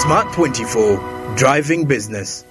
Smart 24, driving business.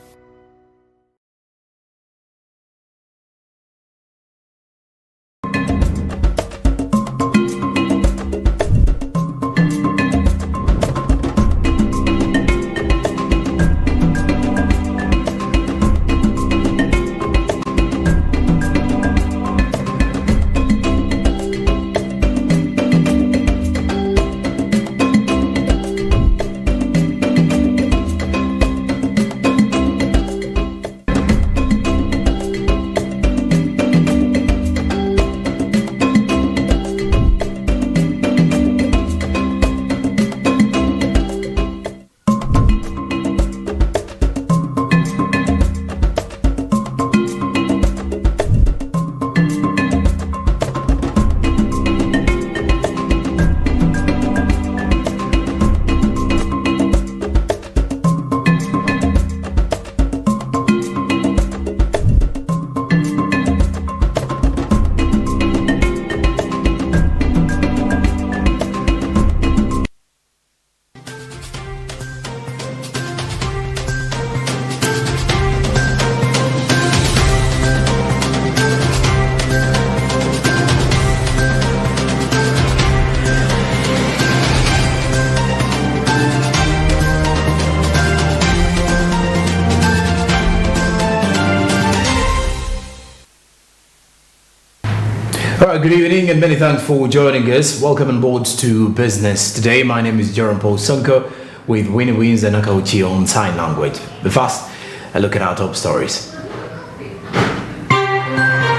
Alright, good evening and many thanks for joining us. Welcome on board to Business Today. My name is Jorum Sonko with Winnie and Nakawuki on sign language. But first, a look at our top stories.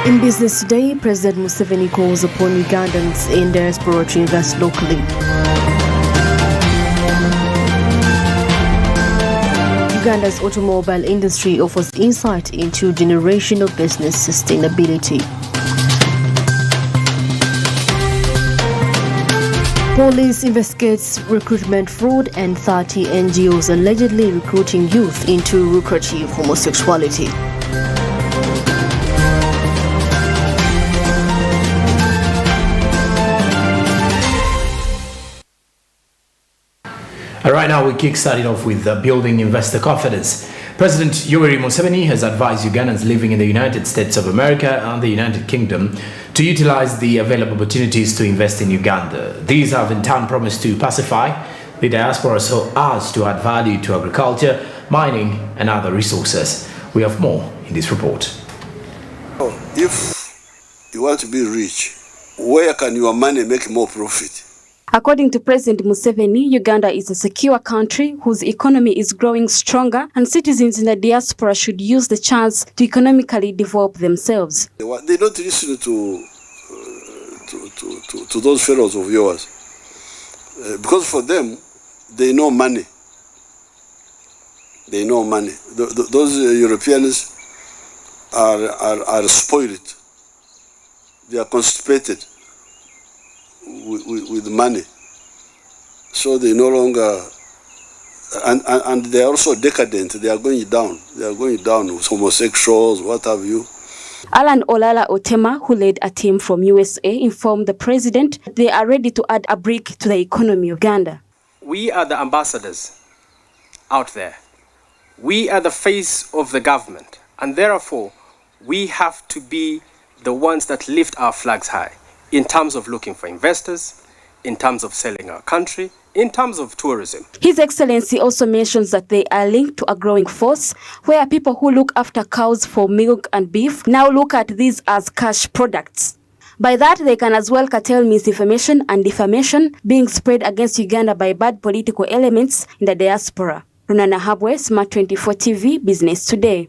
In Business Today, President Museveni calls upon Ugandans in diaspora to invest locally. Uganda's automobile industry offers insight into generational business sustainability. Police investigates recruitment fraud and 30 NGOs allegedly recruiting youth into lucrative homosexuality. Right now, we kick-starting off with building investor confidence. President Jorum has advised Ugandans living in the United States of America and the United Kingdom to utilize the available opportunities to invest in Uganda. These have in turn promised to pacify the diaspora so as to add value to agriculture, mining and other resources. We have more in this report. If you want to be rich, where can your money make more profit? According to President Museveni, Uganda is a secure country whose economy is growing stronger, and citizens in the diaspora should use the chance to economically develop themselves. They don't listen to those fellows of yours because for them, they know money. They know money. Those Europeans are spoiled. They are constipated with money, so they no longer, and they are also decadent. They are going down. They are going down with homosexuals, what have you. Alan Olala Otema, who led a team from USA, informed the president they are ready to add a brick to the economy of Uganda. We are the ambassadors out there. We are the face of the government, and therefore we have to be the ones that lift our flags high in terms of looking for investors, in terms of selling our country, in terms of tourism. His Excellency also mentions that they are linked to a growing force where people who look after cows for milk and beef now look at these as cash products. By that, they can as well curtail misinformation and defamation being spread against Uganda by bad political elements in the diaspora. Runana Habwe, Smart 24 TV, Business Today.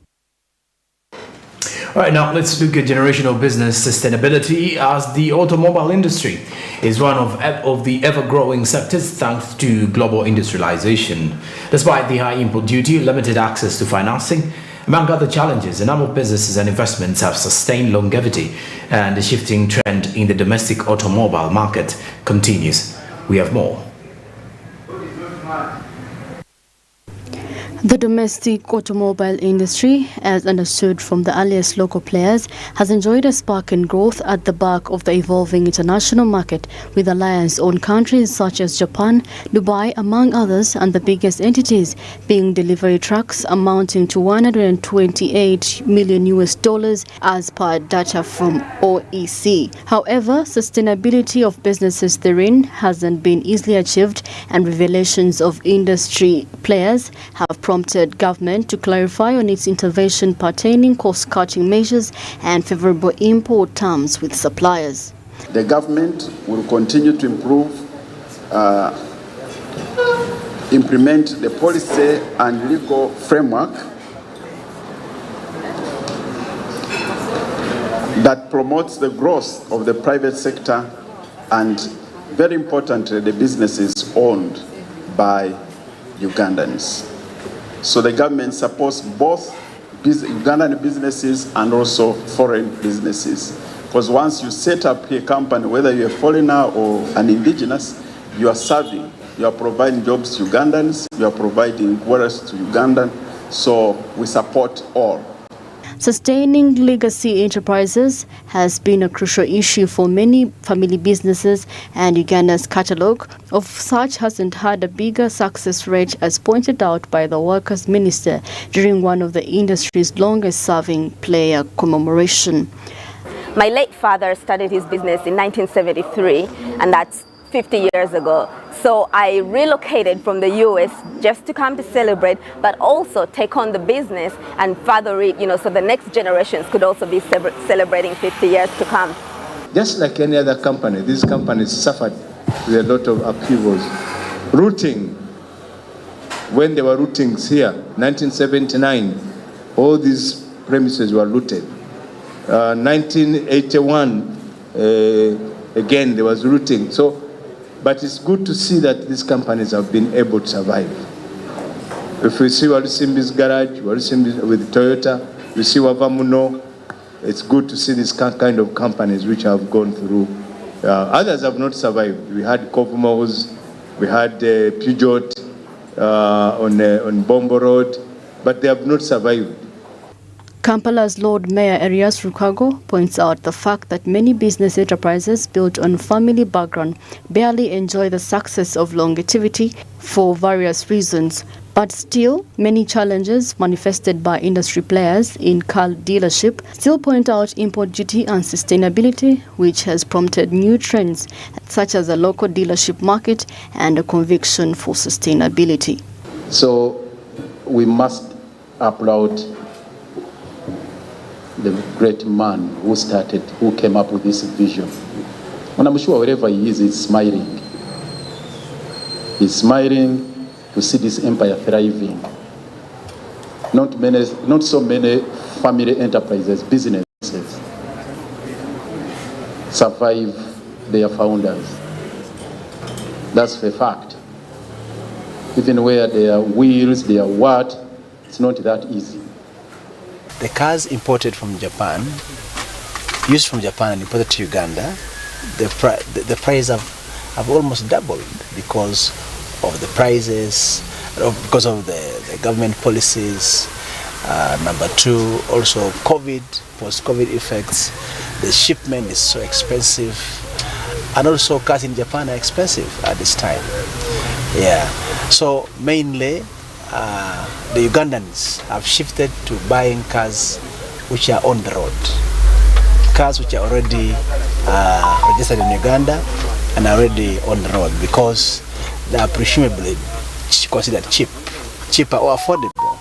All right, now let's look at generational business sustainability, as the automobile industry is one of the ever-growing sectors thanks to global industrialization. Despite the high import duty, limited access to financing, among other challenges, a number of businesses and investments have sustained longevity, and the shifting trend in the domestic automobile market continues. We have more. The domestic automobile industry, as understood from the earliest local players, has enjoyed a spark in growth at the back of the evolving international market, with alliance on countries such as Japan, Dubai, among others, and the biggest entities being delivery trucks amounting to $128 million as per data from OEC. However, sustainability of businesses therein hasn't been easily achieved, and revelations of industry players have prompted government to clarify on its intervention pertaining cost-cutting measures and favorable import terms with suppliers. The government will continue to implement the policy and legal framework that promotes the growth of the private sector and, very importantly, the businesses owned by Ugandans. So the government supports both Ugandan businesses and also foreign businesses. Because once you set up a company, whether you're a foreigner or an indigenous, you are serving, you are providing jobs to Ugandans, you are providing wealth to Ugandan. So we support all. Sustaining legacy enterprises has been a crucial issue for many family businesses, and Uganda's catalogue of such hasn't had a bigger success rate, as pointed out by the Workers' Minister during one of the industry's longest-serving player commemoration. My late father started his business in 1973, and that's 50 years ago. So I relocated from the US just to come to celebrate, but also take on the business and further it, so the next generations could also be celebrating 50 years to come. Just like any other company, these companies suffered with a lot of upheavals. Routing, when there were routings here, 1979, all these premises were looted. 1981, again, there was routing. But it's good to see that these companies have been able to survive. If we see Walisimbi's garage, Walisimbi with Toyota, we see Wavamuno, it's good to see these kind of companies which have gone through. Others have not survived. We had Kovmos, we had Peugeot on Bombo Road, but they have not survived. Kampala's Lord Mayor Erias Rukago points out the fact that many business enterprises built on family background barely enjoy the success of longevity for various reasons. But still, many challenges manifested by industry players in car dealership still point out import duty and sustainability, which has prompted new trends such as a local dealership market and a conviction for sustainability. So we must applaud the great man who came up with this vision. And I'm sure wherever he is, he's smiling. He's smiling to see this empire thriving. Not so many family enterprises, businesses, survive their founders. That's a fact. Even where there are wheels, there are what, it's not that easy. The cars imported from Japan, used from Japan and imported to Uganda, the price have almost doubled because of the prices, because of the government policies. Number two, also post-COVID effects. The shipment is so expensive, and also cars in Japan are expensive at this time. Yeah, so mainly the Ugandans have shifted to buying cars which are on the road, cars which are already registered in Uganda and are already on the road, because they are presumably considered cheaper or affordable.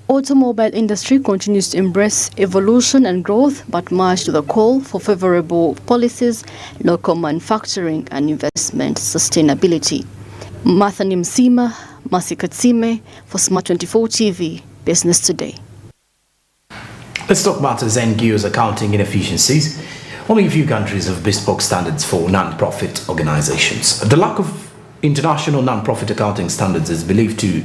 Automobile industry continues to embrace evolution and growth, but much to the call for favorable policies, local manufacturing and investment sustainability. Martha Nimsima, Masikatsime for Smart 24 TV, Business Today. Let's talk about Zengi's accounting inefficiencies. Only a few countries have bespoke standards for non-profit organizations. The lack of international non-profit accounting standards is believed to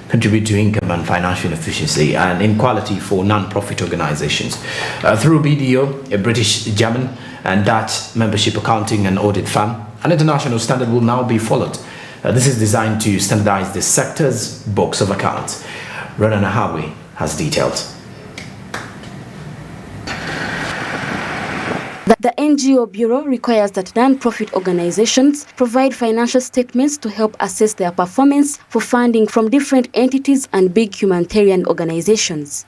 contribute to income and financial efficiency and inequality for non-profit organizations. Through BDO, a British, German and Dutch membership accounting and audit firm, an international standard will now be followed. This is designed to standardize the sector's books of accounts. Rana Nahawi has details. The NGO Bureau requires that non-profit organizations provide financial statements to help assess their performance for funding from different entities and big humanitarian organizations.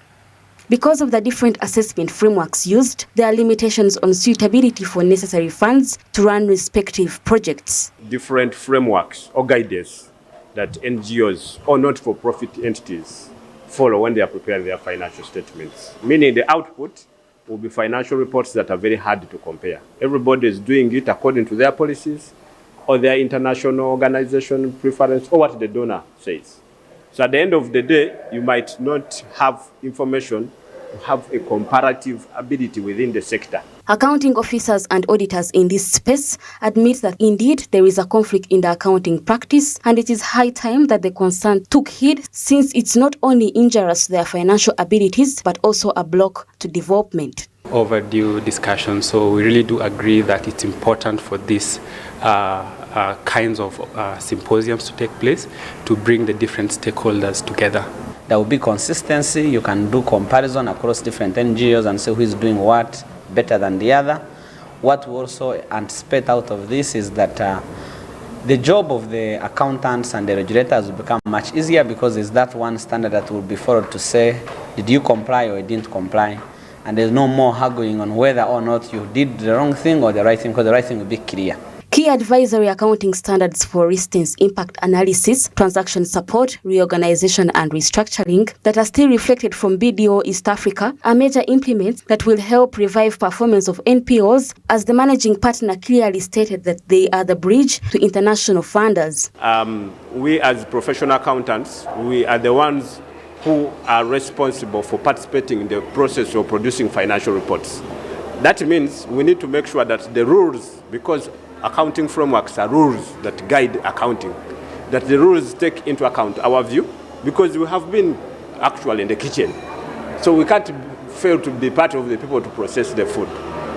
Because of the different assessment frameworks used, there are limitations on suitability for necessary funds to run respective projects. Different frameworks or guidance that NGOs or not-for-profit entities follow when they are preparing their financial statements, meaning the output will be financial reports that are very hard to compare. Everybody is doing it according to their policies or their international organization preference or what the donor says. So at the end of the day, you might not have information to have a comparative ability within the sector. Accounting officers and auditors in this space admit that indeed there is a conflict in the accounting practice, and it is high time that the concern took heed, since it's not only injurious to their financial abilities but also a block to development. Overdue discussion, so we really do agree that it's important for these kinds of symposiums to take place to bring the different stakeholders together. There will be consistency. You can do comparison across different NGOs and see who is doing what better than the other. What we also anticipate out of this is that the job of the accountants and the regulators will become much easier, because it's that one standard that will be followed to say, did you comply or you didn't comply? And there's no more haggling on whether or not you did the wrong thing or the right thing, because the right thing will be clear. Key advisory accounting standards, for instance, impact analysis, transaction support, reorganization and restructuring, that are still reflected from BDO East Africa, are major implements that will help revive performance of NPOs, as the managing partner clearly stated that they are the bridge to international funders. We as professional accountants, we are the ones who are responsible for participating in the process of producing financial reports. That means we need to make sure that the rules, because accounting frameworks are rules that guide accounting, that the rules take into account our view, because we have been actually in the kitchen. So we can't fail to be part of the people to process the food.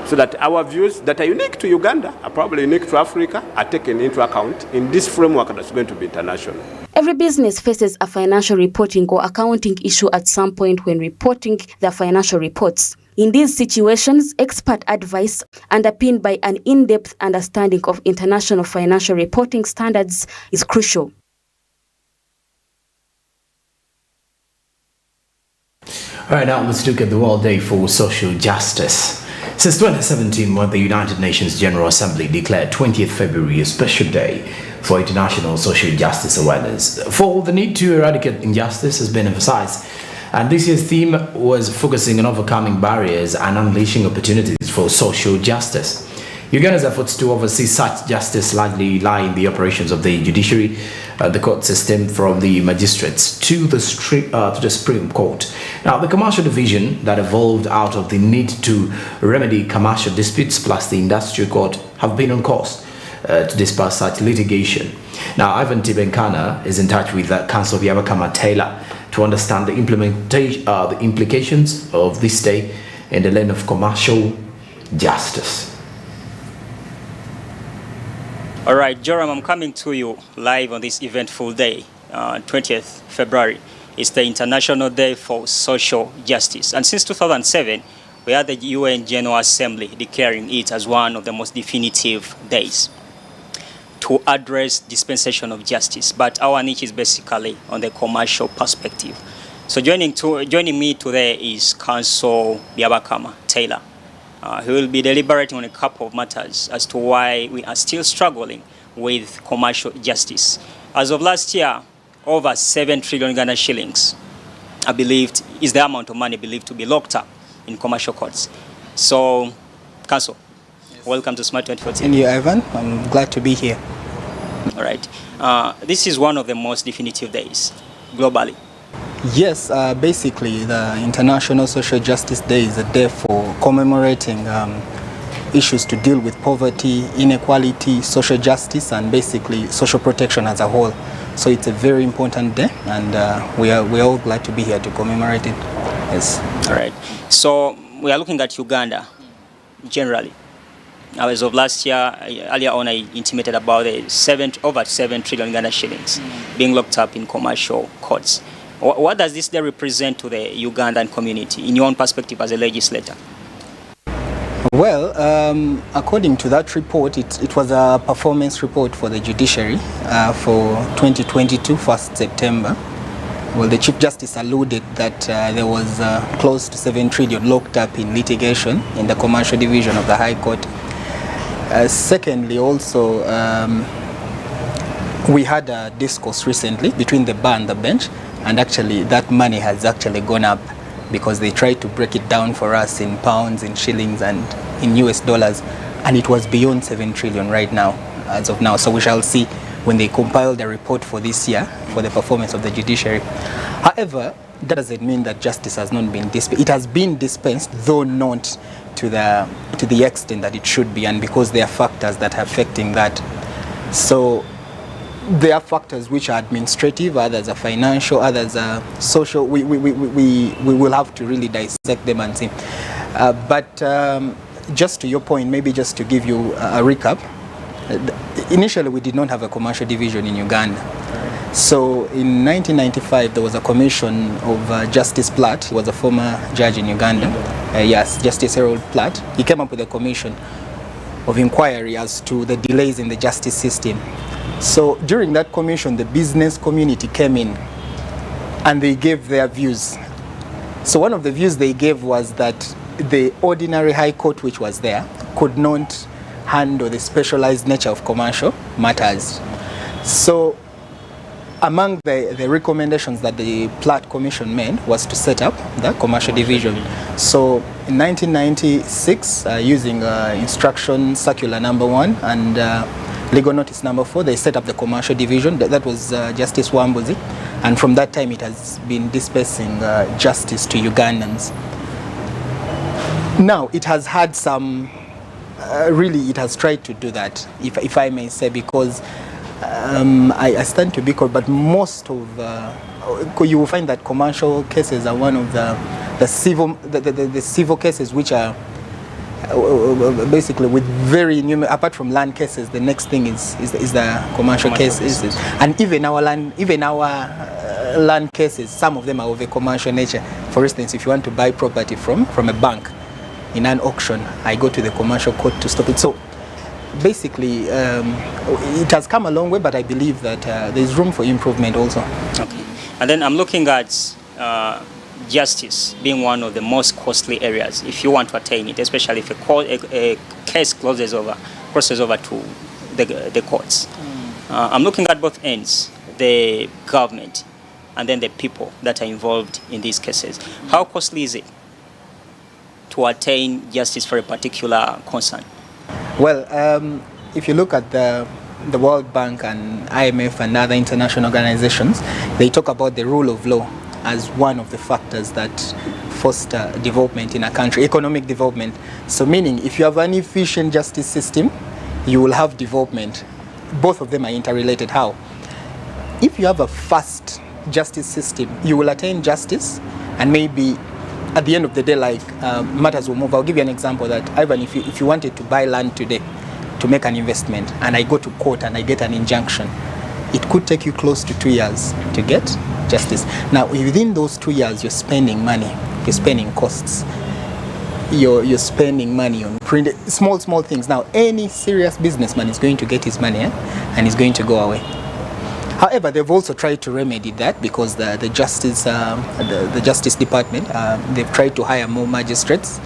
So that our views that are unique to Uganda, are probably unique to Africa, are taken into account in this framework that's going to be international. Every business faces a financial reporting or accounting issue at some point when reporting their financial reports. In these situations, expert advice underpinned by an in-depth understanding of international financial reporting standards is crucial. All right, now let's look at the World Day for Social Justice. Since 2017, when the United Nations General Assembly declared 20th February a special day for international social justice awareness, for the need to eradicate injustice has been emphasized. And this year's theme was focusing on overcoming barriers and unleashing opportunities for social justice. Uganda's efforts to oversee such justice largely lie in the operations of the judiciary, the court system, from the magistrates to the Supreme Court. Now, the commercial division that evolved out of the need to remedy commercial disputes plus the industrial court have been on course to disperse such litigation. Now, Ivan Tibenkana is in touch with Council of Yabakama Taylor to understand the implications of this day in the lane of commercial justice. All right, Jorum, I'm coming to you live on this eventful day, 20th February. It's the International Day for Social Justice. And since 2007, we had the UN General Assembly declaring it as one of the most definitive days to address dispensation of justice, but our niche is basically on the commercial perspective. So joining me today is Council Byabakama Taylor, who will be deliberating on a couple of matters as to why we are still struggling with commercial justice. As of last year, over 7 trillion Ghana shillings is the amount of money believed to be locked up in commercial courts. So, Council, welcome to Smart 24 TV. Thank you, Ivan. I'm glad to be here. All right. This is one of the most definitive days globally. Yes, basically the International Social Justice Day is a day for commemorating issues to deal with poverty, inequality, social justice, and basically social protection as a whole. So it's a very important day, and we are all glad to be here to commemorate it. Yes. All right. So we are looking at Uganda generally. As of last year, earlier on, I intimated about over 7 trillion Ghana shillings being locked up in commercial courts. What does this day represent to the Ugandan community, in your own perspective as a legislator? Well, according to that report, it was a performance report for the judiciary for 2022, 1st September. Well, the Chief Justice alluded that there was close to 7 trillion locked up in litigation in the commercial division of the High Court. Secondly, also, we had a discourse recently between the bar and the bench, and actually that money has actually gone up because they tried to break it down for us in pounds, in shillings, and in US dollars, and it was beyond 7 trillion right now, as of now. So we shall see when they compile the report for this year for the performance of the judiciary. However, that doesn't mean that justice has not been dispensed. It has been dispensed, though not to the extent that it should be, and because there are factors that are affecting that. So there are factors which are administrative, others are financial, others are social. We will have to really dissect them and see. But just to your point, maybe just to give you a recap, initially we did not have a commercial division in Uganda. So in 1995 there was a commission of Justice Platt. He was a former judge in Uganda. Yes, Justice Harold Platt. He came up with a commission of inquiry as to the delays in the justice system. So during that commission, the business community came in and they gave their views. So one of the views they gave was that the ordinary High Court which was there could not handle the specialized nature of commercial matters. So among the recommendations that the Platt Commission made was to set up the commercial division. So in 1996, using instruction circular number 1 and legal notice number 4, they set up the commercial division. That was Justice Wambuzi, and from that time it has been dispersing justice to Ugandans. Now it has had some, really it has tried to do that, if I may say, because I stand to be called, but most of you will find that commercial cases are one of the civil cases which are basically with very numerous. Apart from land cases, the next thing is the commercial cases, and even our land cases, some of them are of a commercial nature. For instance, if you want to buy property from a bank in an auction, I go to the commercial court to stop it. So basically, it has come a long way, but I believe that there's room for improvement also. Okay. And then I'm looking at justice being one of the most costly areas if you want to attain it, especially if a case crosses over to the courts. I'm looking at both ends, the government and then the people that are involved in these cases. How costly is it to attain justice for a particular concern? Well, if you look at the World Bank and IMF and other international organizations, they talk about the rule of law as one of the factors that foster development in a country, economic development. So meaning, if you have an efficient justice system, you will have development. Both of them are interrelated. How? If you have a fast justice system, you will attain justice, and maybe at the end of the day, like matters will move. I'll give you an example that, Ivan, if you wanted to buy land today to make an investment, and I go to court and I get an injunction, it could take you close to 2 years to get justice. Now, within those 2 years, you're spending money, you're spending costs, you're spending money on small things. Now, any serious businessman is going to get his money and is going to go away. However, they've also tried to remedy that because the Justice Department, they've tried to hire more magistrates.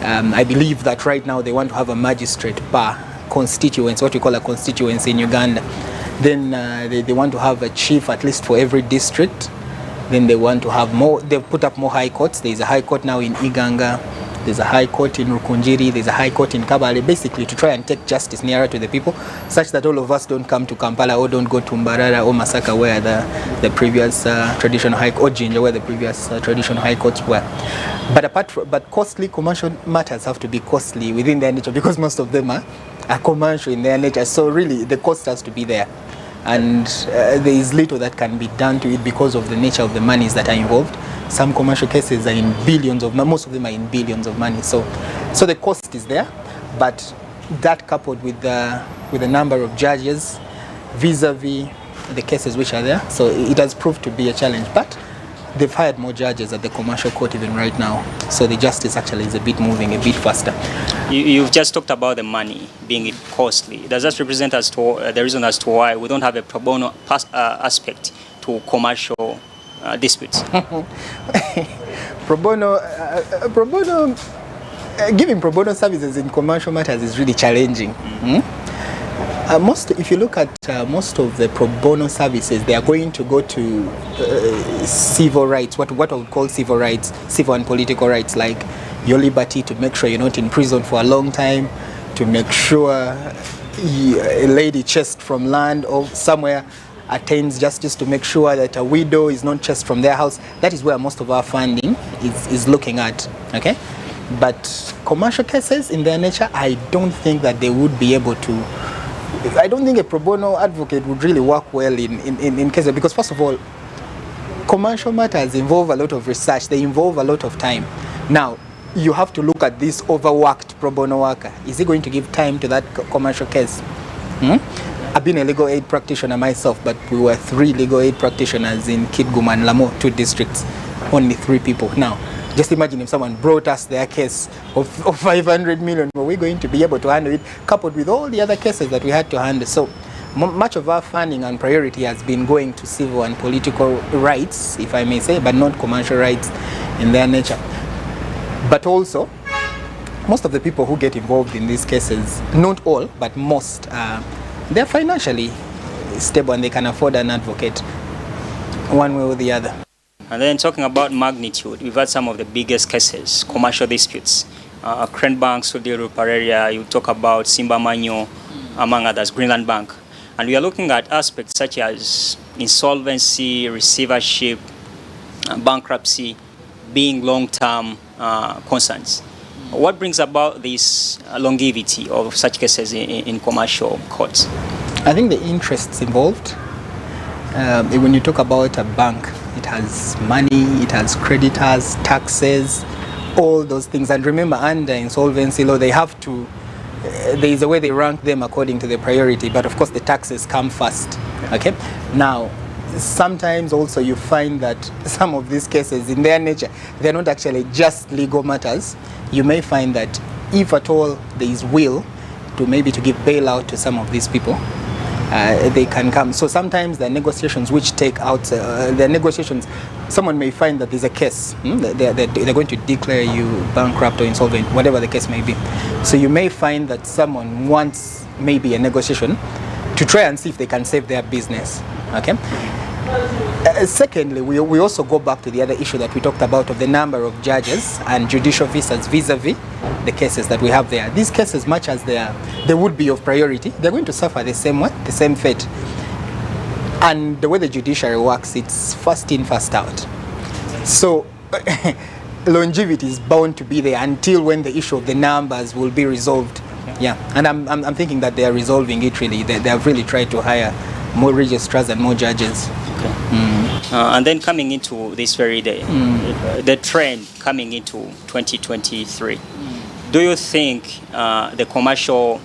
I believe that right now they want to have a magistrate per constituency, what we call a constituency in Uganda. Then they want to have a chief at least for every district. Then they want to have more, they've put up more high courts. There's a high court now in Iganga, there's a high court in Rukunjiri, there's a high court in Kabale, basically to try and take justice nearer to the people, such that all of us don't come to Kampala or don't go to Mbarara or Masaka where the previous traditional high court, or Jinja where the previous traditional high courts were. But costly commercial matters have to be costly within their nature, because most of them are commercial in their nature. So really the cost has to be there. And there is little that can be done to it because of the nature of the monies that are involved. Some commercial cases are in billions of, most of them are in billions of money. So the cost is there, but that coupled with the number of judges vis-a-vis the cases which are there, so it has proved to be a challenge. But they've hired more judges at the commercial court even right now. So the justice actually is a bit moving a bit faster. You've just talked about the money being costly. Does that represent as to the reason as to why we don't have a pro bono aspect to commercial disputes? Pro bono, giving pro bono services in commercial matters is really challenging. If you look at most of the pro bono services, they are going to go to civil rights, what I would call civil rights, civil and political rights, like your liberty to make sure you're not in prison for a long time, to make sure a lady chased from land or somewhere attains justice, to make sure that a widow is not chased from their house. That is where most of our funding is looking at, okay? But commercial cases in their nature, I don't think that they would be able to. I don't think a pro bono advocate would really work well in cases, because first of all, commercial matters involve a lot of research, they involve a lot of time. Now, you have to look at this overworked pro bono worker. Is he going to give time to that commercial case? I've been a legal aid practitioner myself, but we were 3 legal aid practitioners in Kitgum and Lamo, 2 districts, only 3 people. Now, just imagine if someone brought us their case of 500 million, were we going to be able to handle it, coupled with all the other cases that we had to handle? So much of our funding and priority has been going to civil and political rights, if I may say, but not commercial rights in their nature. But also, most of the people who get involved in these cases, not all, but most, they're financially stable and they can afford an advocate one way or the other. And then talking about magnitude, we've had some of the biggest cases, commercial disputes. Crane Bank, Sudiru Pareria, you talk about Simba Manyo, among others, Greenland Bank. And we are looking at aspects such as insolvency, receivership, bankruptcy, being long-term concerns. What brings about this longevity of such cases in commercial courts? I think the interests involved. When you talk about a bank, it has money, it has creditors, taxes, all those things. And remember, under insolvency law, they have to, there is a way they rank them according to their priority, but of course the taxes come first, okay? Now, sometimes also you find that some of these cases, in their nature, they're not actually just legal matters. You may find that if at all there is will to maybe to give bailout to some of these people, they can come. So sometimes the negotiations which take out, the negotiations, someone may find that there's a case, they're going to declare you bankrupt or insolvent, whatever the case may be. So you may find that someone wants maybe a negotiation to try and see if they can save their business, okay? Secondly, we also go back to the other issue that we talked about of the number of judges and judicial visas vis-a-vis the cases that we have there. These cases, much as they would be of priority, they're going to suffer the same way, the same fate. And the way the judiciary works, it's first in, first out. So longevity is bound to be there until when the issue of the numbers will be resolved. Yeah, and I'm thinking that they are resolving it really. They have really tried to hire more registrars and more judges. Okay. And then coming into this very day, the trend coming into 2023, do you think the commercial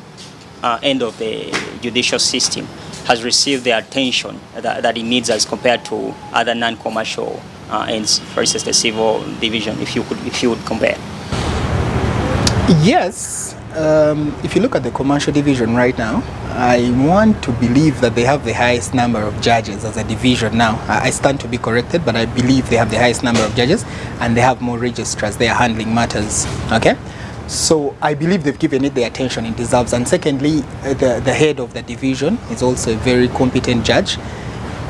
end of the judicial system has received the attention that it needs as compared to other non-commercial ends, for instance, the civil division, if you would compare? Yes. If you look at the commercial division right now, I want to believe that they have the highest number of judges as a division now. I stand to be corrected, but I believe they have the highest number of judges and they have more registrars. They are handling matters, okay? So I believe they've given it the attention it deserves. And secondly, the head of the division is also a very competent judge.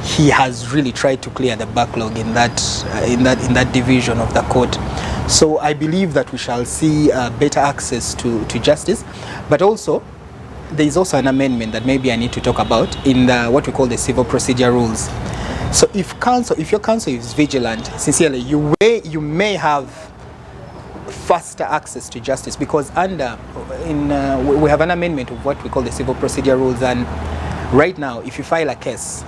He has really tried to clear the backlog in that division of the court. So I believe that we shall see better access to justice, but also there is also an amendment that maybe I need to talk about in what we call the civil procedure rules. So if your counsel is vigilant, sincerely, you may have faster access to justice, because we have an amendment of what we call the civil procedure rules, and right now if you file a case,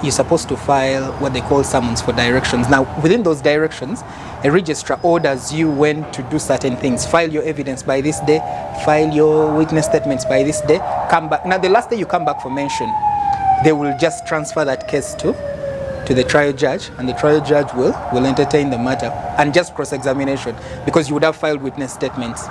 you're supposed to file what they call summons for directions. Now, within those directions, a registrar orders you when to do certain things. File your evidence by this day, file your witness statements by this day, come back. Now, the last day you come back for mention, they will just transfer that case to to the trial judge, and the trial judge will entertain the matter and just cross-examination, because you would have filed witness statements,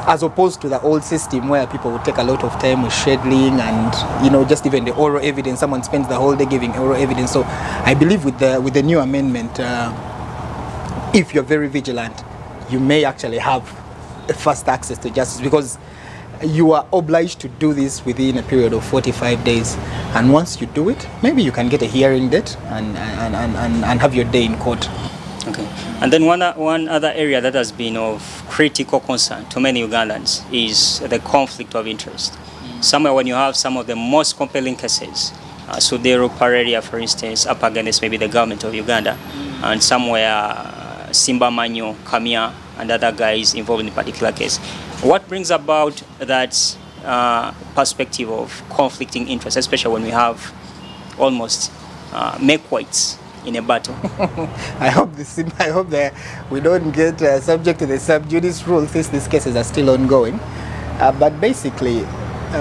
as opposed to the old system where people would take a lot of time with scheduling and just even the oral evidence. Someone spends the whole day giving oral evidence. So I believe with the new amendment, if you're very vigilant, you may actually have fast access to justice, because you are obliged to do this within a period of 45 days. And once you do it, maybe you can get a hearing date and have your day in court. Okay. And then one other area that has been of critical concern to many Ugandans is the conflict of interest. Somewhere when you have some of the most compelling cases, Sudero Pareria, for instance, up against maybe the government of Uganda, and somewhere Simba Manyo, Kamia, and other guys involved in a particular case. What brings about that perspective of conflicting interests, especially when we have almost make weights in a battle? I hope that we don't get subject to the sub judice rule since these cases are still ongoing. But basically,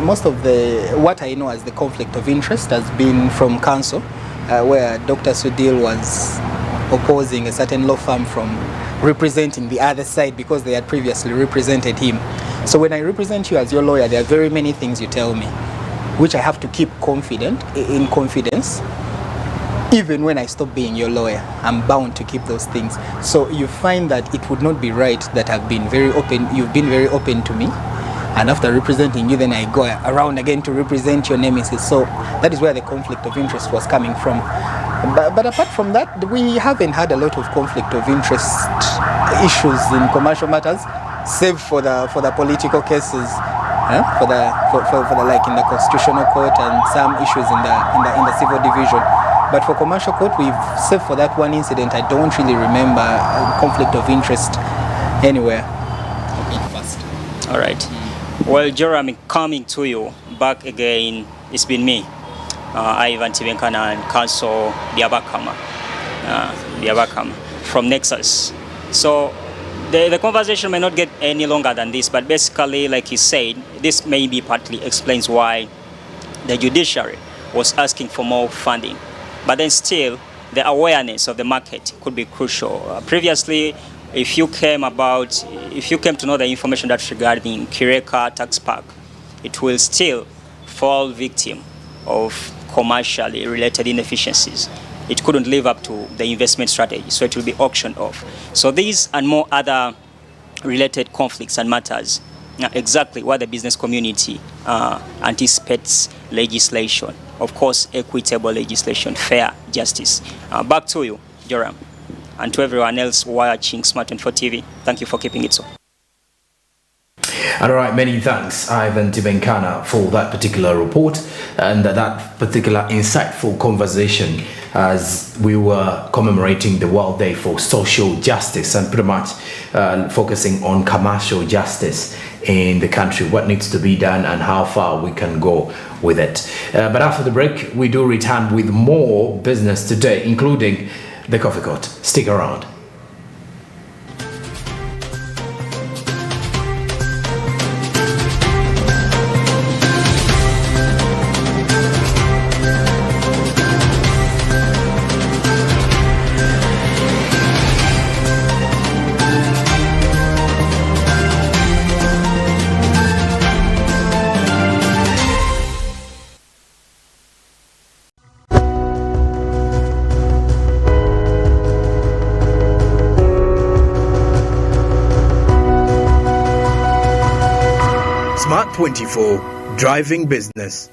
most of what I know as the conflict of interest has been from counsel, where Dr. Sudil was opposing a certain law firm from representing the other side because they had previously represented him. So when I represent you as your lawyer, there are very many things you tell me, which I have to keep in confidence. Even when I stop being your lawyer, I'm bound to keep those things. So you find that it would not be right that you've been very open to me, and after representing you, then I go around again to represent your nemesis. So that is where the conflict of interest was coming from. But apart from that, we haven't had a lot of conflict of interest issues in commercial matters, save for the political cases, for the like in the constitutional court and some issues in the civil division. But for commercial court, save for that one incident, I don't really remember conflict of interest anywhere. All right. Well, Jorum, coming to you back again, it's been me, Ivan Tibenkana, and Counsel Biabakama from Nexus. So the conversation may not get any longer than this, but basically, like he said, this maybe partly explains why the judiciary was asking for more funding. But then still, the awareness of the market could be crucial. Previously, if you came to know the information that's regarding Kireka Tax Park, it will still fall victim of commercially related inefficiencies. It couldn't live up to the investment strategy, so it will be auctioned off. So these and more other related conflicts and matters are exactly what the business community anticipates legislation. Of course, equitable legislation, fair justice. Back to you, Jorum, and to everyone else watching Smart 24 TV. Thank you for keeping it so. All right, many thanks, Ivan Tibenkana, for that particular report and that particular insightful conversation as we were commemorating the World Day for Social Justice and pretty much focusing on commercial justice in the country, what needs to be done and how far we can go with it. But after the break, we do return with more business today, including the Coffee Court. Stick around. Smart 24, driving business.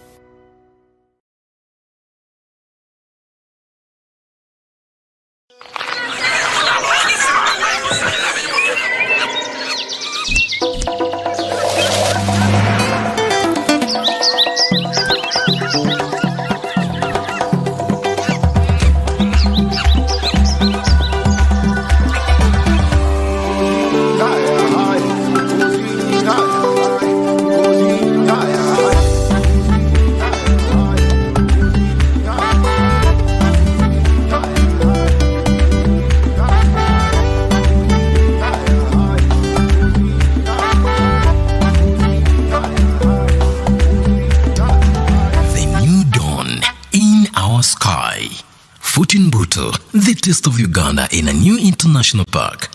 Futinbuto, the taste of Uganda in a new international park.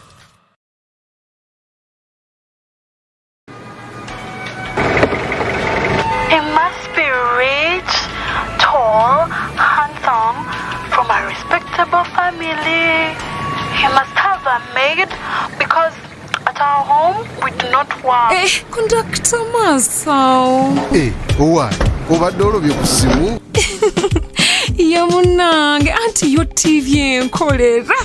He must be rich, tall, handsome, from a respectable family. He must have a maid because at our home we do not work. Conductor Masao. What? Obadde olobye ku ssimu? Yamunange anti yo TV enkolera.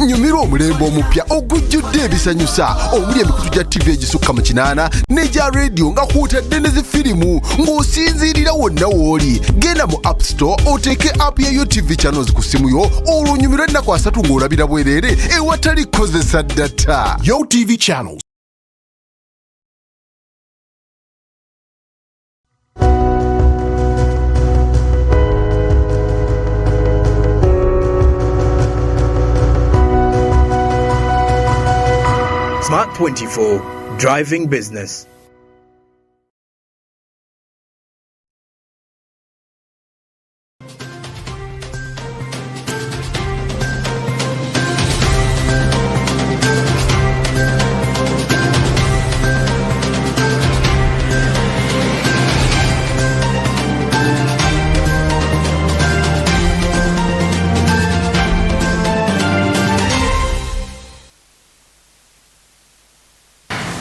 Nyumira omulembe omupya ogujjudde ebisanyusa omuli emikutu gya TV egisukka mu 8 n'egya radio nga kw'otadde ne zifirimu ng'osinziirira wonna w'oli. Genda mu App Store oteeke app ya GOTV channels ku ssimu yo olwo onyumirwe ennaku 3 ng'olabira bwereere ewatali kozesa data. GOTV channels. Smart 24, driving business.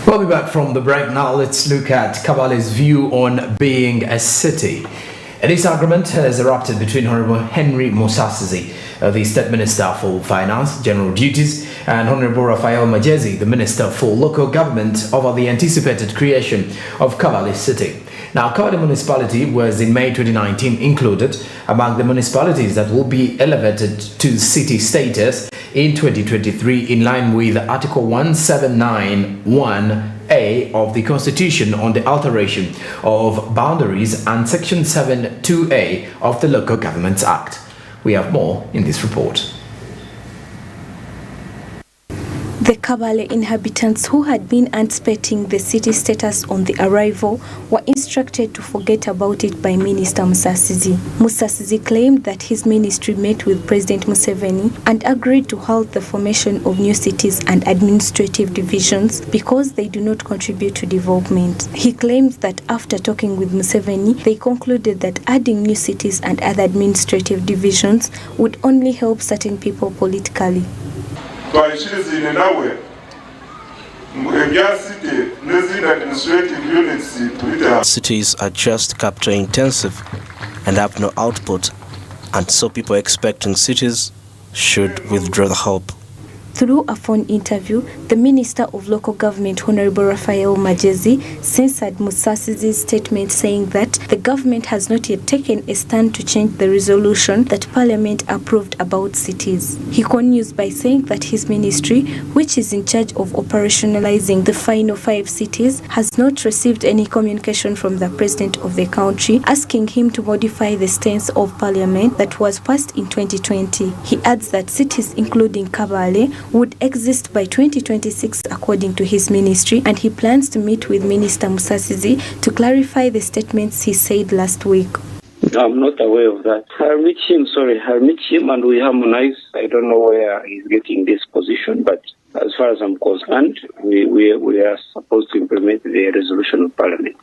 We'll be back from the break now. Let's look at Kabale's view on being a city. A disagreement has erupted between Honorable Henry Musasizi, the State Minister for Finance, General Duties, and Honorable Raphael Majezi, the Minister for Local Government, over the anticipated creation of Kabale City. Now, Kabale Municipality was in May 2019 included among the municipalities that will be elevated to city status in 2023 in line with Article 1791A of the Constitution on the alteration of boundaries and Section 72A of the Local Governments Act. We have more in this report. The Kabale inhabitants who had been anticipating the city status on the arrival were instructed to forget about it by Minister Musasizi. Musasizi claimed that his ministry met with President Museveni and agreed to halt the formation of new cities and administrative divisions because they do not contribute to development. He claimed that after talking with Museveni, they concluded that adding new cities and other administrative divisions would only help certain people politically. Cities are just capital intensive and have no output, and so people expecting cities should withdraw the hope. Through a phone interview, the Minister of Local Government, Honorable Raphael Majezi, censored Musasizi's statement saying that the government has not yet taken a stand to change the resolution that Parliament approved about cities. He continues by saying that his ministry, which is in charge of operationalizing the final 5 cities, has not received any communication from the President of the country asking him to modify the stance of Parliament that was passed in 2020. He adds that cities including Kabale would exist by 2026 according to his ministry, and he plans to meet with Minister Musasizi to clarify the statements he said last week. I'm not aware of that. I'll meet him and we harmonize. I don't know where he's getting this position, but as far as I'm concerned, we are supposed to implement the resolution of Parliament.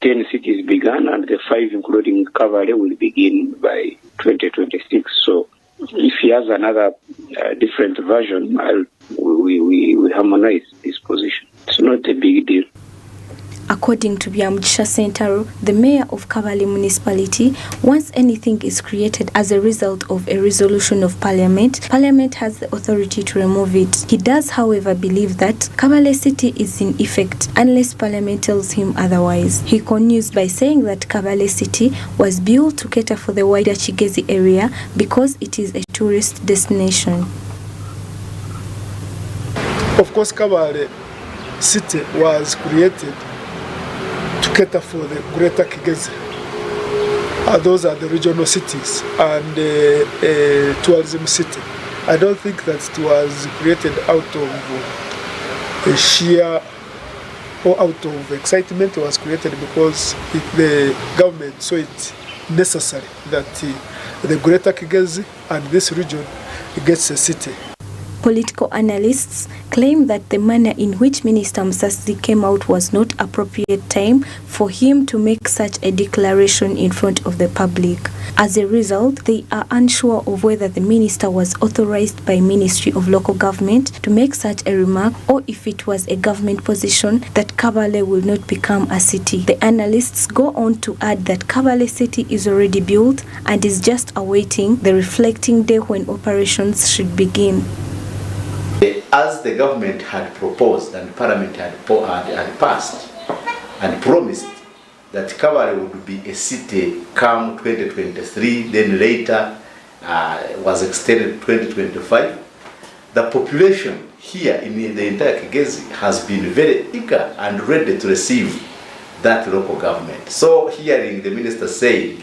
10 cities began and the 5 including Kabale will begin by 2026. So if he has another different version, we harmonize this position. It's not a big deal. According to Byamujisha Sentaro, the mayor of Kabale municipality, once anything is created as a result of a resolution of Parliament, Parliament has the authority to remove it. He does, however, believe that Kabale city is in effect unless Parliament tells him otherwise. He continues by saying that Kabale city was built to cater for the wider Kigezi area because it is a tourist destination. Of course, Kabale city was created to cater for the greater Kigezi. Those are the regional cities and tourism city. I don't think that it was created out of sheer or out of excitement. It was created because the government saw it necessary that the Greater Kigezi, and this region gets a city. Political analysts claim that the manner in which Minister Musasizi came out was not appropriate time for him to make such a declaration in front of the public. As a result, they are unsure of whether the minister was authorized by Ministry of Local Government to make such a remark, or if it was a government position that Kabale will not become a city. The analysts go on to add that Kabale city is already built and is just awaiting the reflecting day when operations should begin. As the government had proposed and Parliament had passed and promised that Kabale would be a city come 2023, then later was extended to 2025, the population here in the entire Kigezi has been very eager and ready to receive that local government. So hearing the minister saying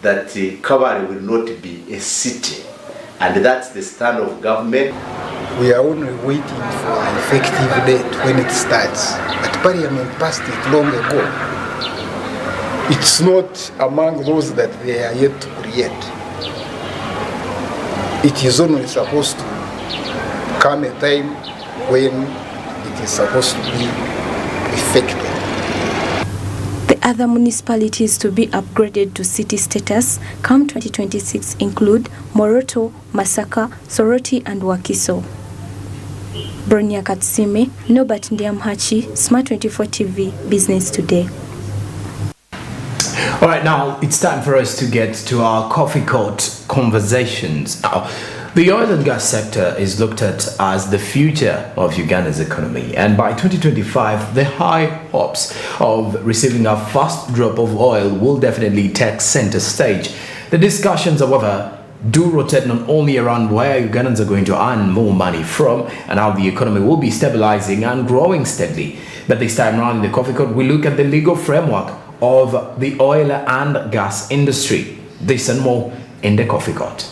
that Kabale will not be a city, and that's the stand of government. We are only waiting for an effective date when it starts. But Parliament passed it long ago. It's not among those that they are yet to create. It is only supposed to come a time when it is supposed to be effective. The other municipalities to be upgraded to city status come 2026 include Moroto, Masaka, Soroti and Wakiso. Bronya Katsime, Nobert Ndiamhachi, Smart 24 TV, Business Today. All right, now it's time for us to get to our coffee court conversations. Now, the oil and gas sector is looked at as the future of Uganda's economy, and by 2025, the high hopes of receiving a first drop of oil will definitely take center stage. The discussions, however, do rotate not only around where Ugandans are going to earn more money from and how the economy will be stabilizing and growing steadily. But this time around in the coffee court, we look at the legal framework of the oil and gas industry. This and more in the coffee court.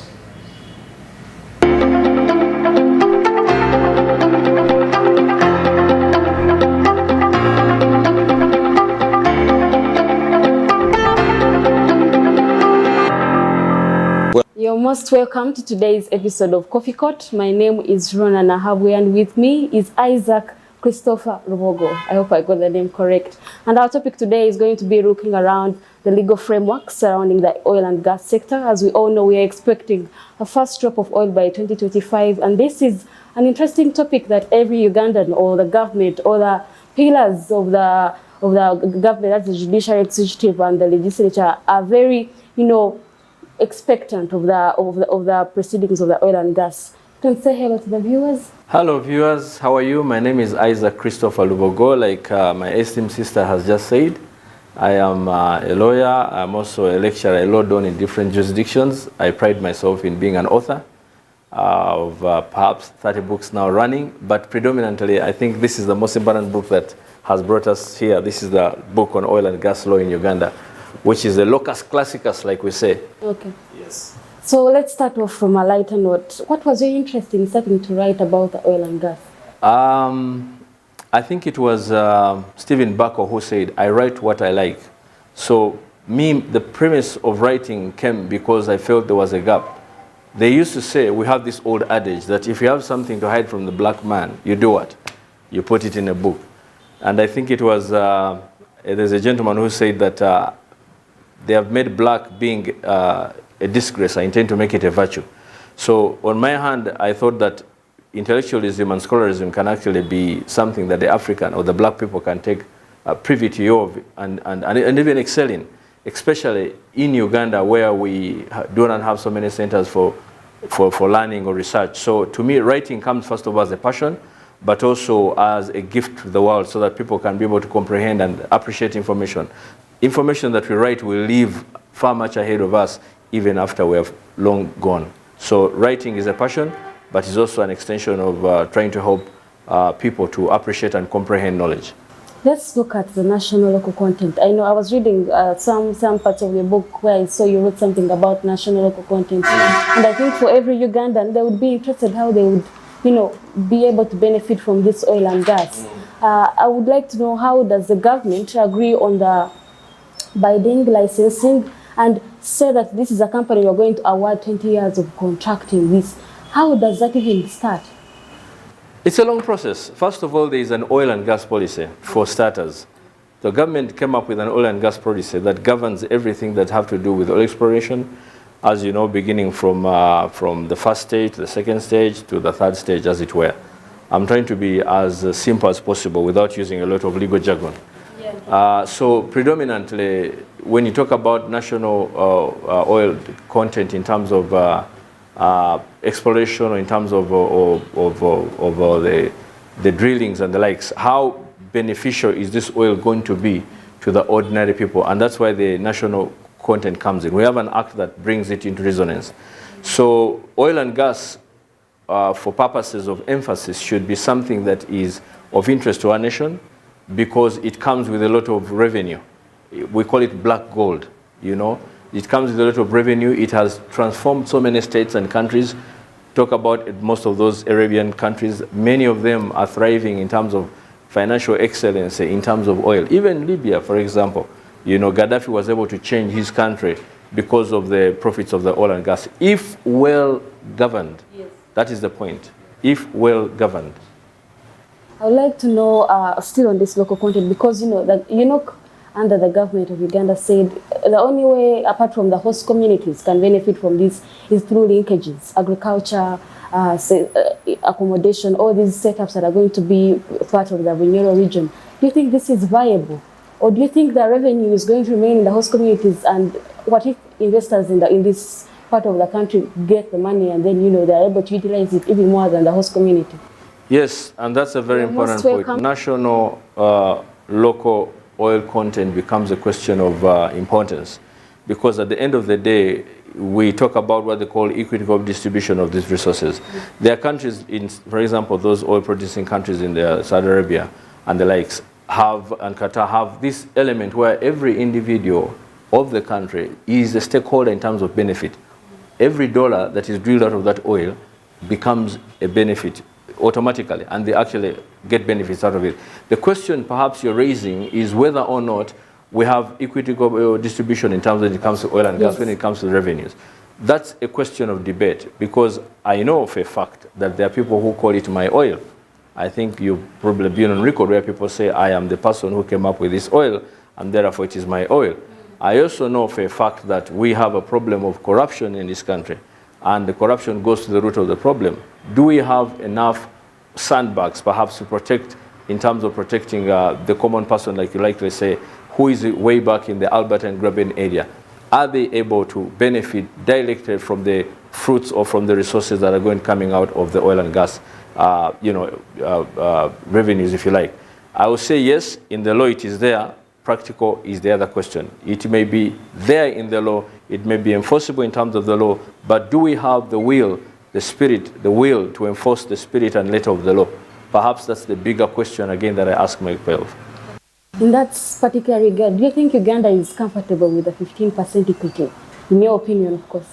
You're most welcome to today's episode of Coffee Court. My name is Rona Nahabwe, and with me is Isaac Christopher Rubogo. I hope I got the name correct. And our topic today is going to be looking around the legal framework surrounding the oil and gas sector. As we all know, we are expecting a first drop of oil by 2025, and this is an interesting topic that every Ugandan or the government or the pillars of the government, that's the judiciary, executive, and the legislature, are very, expectant of the proceedings of the oil and gas. Can you say hello to the viewers? Hello viewers, how are you? My name is Isaac Christopher Lubogo. Like my esteemed sister has just said, I am a lawyer. I'm also a lecturer, a law done in different jurisdictions. I pride myself in being an author of perhaps 30 books now running, but predominantly I think this is the most important book that has brought us here. This is the book on oil and gas law in Uganda, which is the locus classicus, like we say. Okay. Yes. So let's start off from a lighter note. What was your interest in starting to write about the oil and gas? I think it was Stephen Bako who said, I write what I like. So the premise of writing came because I felt there was a gap. They used to say, we have this old adage that if you have something to hide from the black man, you do what? You put it in a book. And I think it was, there's a gentleman who said that they have made black being a disgrace. I intend to make it a virtue. So on my hand, I thought that intellectualism and scholarism can actually be something that the African or the black people can take privy to of and even excel in, especially in Uganda where we do not have so many centers for learning or research. So to me, writing comes first of all as a passion, but also as a gift to the world so that people can be able to comprehend and appreciate information. Information that we write will live far much ahead of us even after we have long gone. So writing is a passion, but it's also an extension of trying to help people to appreciate and comprehend knowledge. Let's look at the national local content. I know I was reading some parts of your book where I saw you wrote something about national local content. And I think for every Ugandan, they would be interested how they would, be able to benefit from this oil and gas. I would like to know, how does the government agree on the bidding, licensing, and say that this is a company you're going to award 20 years of contracting this. How does that even start? It's a long process. First of all, there is an oil and gas policy for starters. The government came up with an oil and gas policy that governs everything that have to do with oil exploration, as you know, beginning from the first stage to the second stage to the third stage, as it were. I'm trying to be as simple as possible without using a lot of legal jargon. So predominantly, when you talk about national oil content in terms of exploration or in terms of the drillings and the likes, how beneficial is this oil going to be to the ordinary people? And that's why the national content comes in. We have an act that brings it into resonance. So oil and gas, for purposes of emphasis, should be something that is of interest to our nation because it comes with a lot of revenue. We call it black gold, you know. It comes with a lot of revenue. It has transformed so many states and countries. Talk about most of those Arabian countries. Many of them are thriving in terms of financial excellence, in terms of oil. Even Libya, for example, you know, Gaddafi was able to change his country because of the profits of the oil and gas, if well governed. Yes. That is the point, if well governed. I would like to know, still on this local content, because you know that under the government of Uganda said the only way, apart from the host communities, can benefit from this is through linkages, agriculture, accommodation, all these setups that are going to be part of the Bunyoro region. Do you think this is viable? Or do you think the revenue is going to remain in the host communities, and what if investors in this part of the country get the money and then they're able to utilize it even more than the host community? Yes, and that's a very important point. National, local oil content becomes a question of importance, because at the end of the day, we talk about what they call equitable distribution of these resources. There are countries, for example, those oil-producing countries in Saudi Arabia and the likes, and Qatar have this element where every individual of the country is a stakeholder in terms of benefit. Every dollar that is drilled out of that oil becomes a benefit automatically, and they actually get benefits out of it. The question perhaps you're raising is whether or not we have equitable distribution in terms when it comes to oil and gas, when it comes to revenues. That's a question of debate, because I know for a fact that there are people who call it my oil. I think you've probably been on record where people say, I am the person who came up with this oil, and therefore it is my oil. I also know for a fact that we have a problem of corruption in this country, and the corruption goes to the root of the problem. Do we have enough sandbags perhaps to protect, in terms of protecting the common person, like you like to say, who is way back in the Albert and Graben area? Are they able to benefit directly from the fruits or from the resources that are coming out of the oil and gas revenues, if you like? I would say yes, in the law it is there. Practical is the other question. It may be there in the law, it may be enforceable in terms of the law, but do we have the will, the spirit, the will to enforce the spirit and letter of the law? Perhaps that's the bigger question again that I ask myself. In that particular regard, do you think Uganda is comfortable with the 15% equity? In your opinion, of course.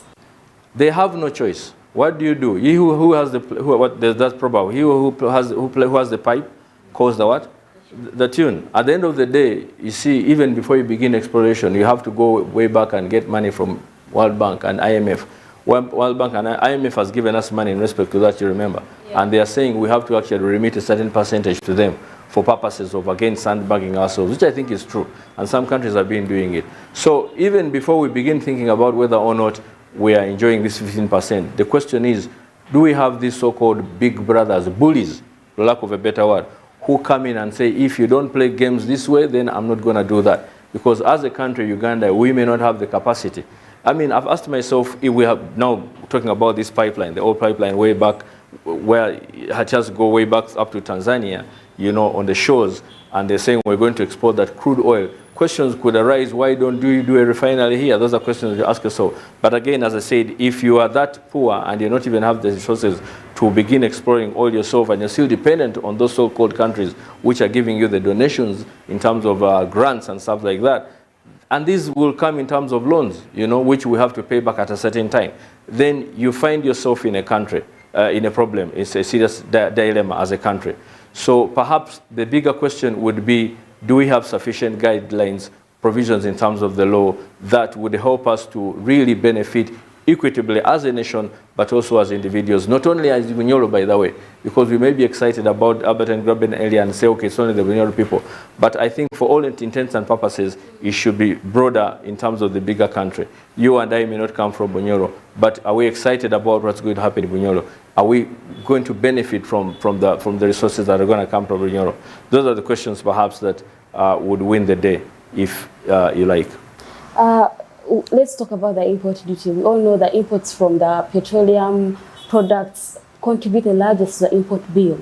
They have no choice. What do you do? He who has that's probable. He who has the pipe calls the what? The tune. At the end of the day, you see, even before you begin exploration, you have to go way back and get money from World Bank and IMF. World Bank and IMF has given us money in respect to that, you remember. Yeah. And they are saying we have to actually remit a certain percentage to them for purposes of, again, sandbagging ourselves, which I think is true. And some countries have been doing it. So even before we begin thinking about whether or not we are enjoying this 15%, the question is, do we have these so-called big brothers, bullies, for lack of a better word, who come in and say, if you don't play games this way, then I'm not going to do that. Because as a country, Uganda, we may not have the capacity. I mean, I've asked myself, if we have now talking about this pipeline, the old pipeline way back, where it had just go way back up to Tanzania, on the shores, and they're saying we're going to export that crude oil. Questions could arise, why don't you do a refinery here? Those are questions you ask yourself. But again, as I said, if you are that poor and you don't even have the resources to begin exploring oil yourself, and you're still dependent on those so-called countries which are giving you the donations in terms of grants and stuff like that, and these will come in terms of loans, which we have to pay back at a certain time, then you find yourself in a country, in a problem. It's a serious dilemma as a country. So perhaps the bigger question would be, do we have sufficient guidelines provisions in terms of the law that would help us to really benefit equitably as a nation, but also as individuals, not only as Bunyoro, by the way, because we may be excited about Albert and Graben area and say, okay, it's only the Bunyoro people. But I think for all intents and purposes, it should be broader in terms of the bigger country. You and I may not come from Bunyoro, but are we excited about what's going to happen in Bunyoro? Are we going to benefit from the resources that are going to come from Bunyoro? Those are the questions perhaps that would win the day, if you like. Let's talk about the import duty. We all know that imports from the petroleum products contribute the largest to the import bill.